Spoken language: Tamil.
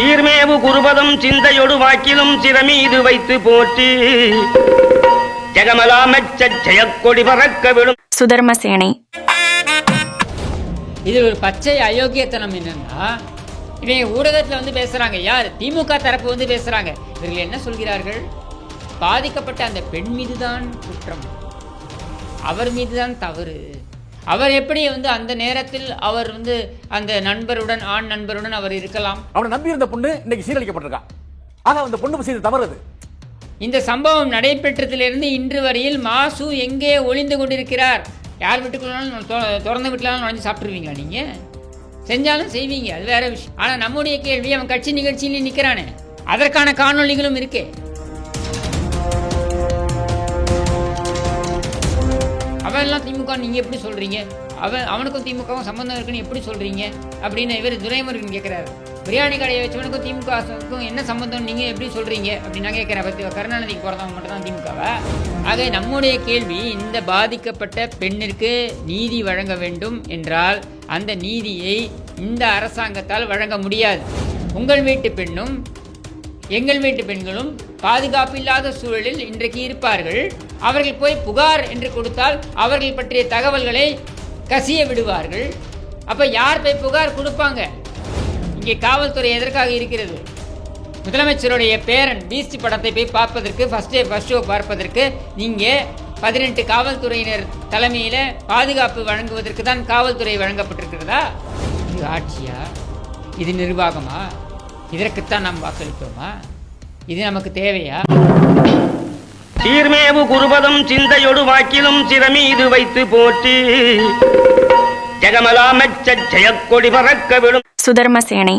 சீர்மேவு குருபதம் சிந்தையொடு வாக்கிலும் சிரமீது வைத்து போற்றி ஜெகமலாமச்ச ஜெயக்கொடி பறக்க விடும் சுதர்மசேனை. இதில் ஒரு பச்சை அயோக்கியத்தனம் என்னன்னா, இவங்க ஊடகத்தில் வந்து பேசுறாங்க, யார் திமுக தரப்பு வந்து பேசுறாங்க. இவர்கள் என்ன சொல்கிறார்கள்? பாதிக்கப்பட்ட அந்த பெண் மீதுதான் குற்றம், அவர் மீதுதான் தவறு. அவர் எப்படி வந்து அந்த நேரத்தில் அவர் வந்து அந்த நண்பருடன், ஆண் நண்பருடன் அவர் இருக்கலாம்? அவனை நம்பி இருந்த பொண்ணு இன்னைக்கு சீரழிக்கப்பட்டிருக்கான். ஆக அந்த பொண்ணு செய்த தவறு அது. இந்த சம்பவம் நடைபெற்றதிலிருந்து இன்று வரையில் மாசு எங்கே ஒளிந்து கொண்டிருக்கிறார்? யார் வீட்டுக்குள்ளாலும் திறந்த வீட்டிலாலும் நுழைஞ்சு சாப்பிட்டுருவீங்களா? நீங்கள் செஞ்சாலும் செய்வீங்க, அது வேற விஷயம். ஆனால் நம்முடைய கேள்வி, அவன் கட்சி நிகழ்ச்சியிலே நிற்கிறானே, அதற்கான காணொலிகளும் இருக்கே. அவெல்லாம் திமுக நீங்கள் எப்படி சொல்கிறீங்க? அவனுக்கும் திமுகவும் சம்பந்தம் இருக்குன்னு எப்படி சொல்கிறீங்க அப்படின்னு இவர் துரைமுருகன் கேட்குறாரு. பிரியாணி கடையை வச்சவனுக்கும் திமுகவுக்கும் என்ன சம்பந்தம் நீங்கள் எப்படி சொல்கிறீங்க அப்படின்னு நான் கேட்குறேன். பற்றி கருணாநிதிக்கு பிறந்தவங்க மட்டும் தான் திமுகவா? ஆக நம்முடைய கேள்வி, இந்த பாதிக்கப்பட்ட பெண்ணிற்கு நீதி வழங்க வேண்டும் என்றால் அந்த நீதியை இந்த அரசாங்கத்தால் வழங்க முடியாது. உங்கள் வீட்டு பெண்ணும் எங்கள் வீட்டு பெண்களும் பாதுகாப்பு இல்லாத சூழலில் இன்றைக்கு இருப்பார்கள். அவர்கள் போய் புகார் என்று கொடுத்தால் அவர்கள் பற்றிய தகவல்களை கசிய விடுவார்கள். அப்போ யார் போய் புகார் கொடுப்பாங்க? இங்கே காவல்துறை எதற்காக இருக்கிறது? முதலமைச்சருடைய பேரன் பீஸ்ட் படத்தை போய் பார்ப்பதற்கு, ஃபர்ஸ்ட் ஷோ பார்ப்பதற்கு நீங்கள் 18 காவல்துறையினர் தலைமையில் பாதுகாப்பு வழங்குவதற்கு தான் காவல்துறை வழங்கப்பட்டிருக்கிறதா? இது ஆட்சியா? இது நிர்வாகமா? இதற்குத்தான் நாம் வாக்களித்தோமா? இது நமக்கு தேவையா? சீர்மேவு குருபதம் சிந்தையொடு வாக்கிலும் சிரமீது வைத்து போற்றி ஜெகமலாமச்ச ஜெயக்கொடி பறக்க விடும் சுதர்மசேனை.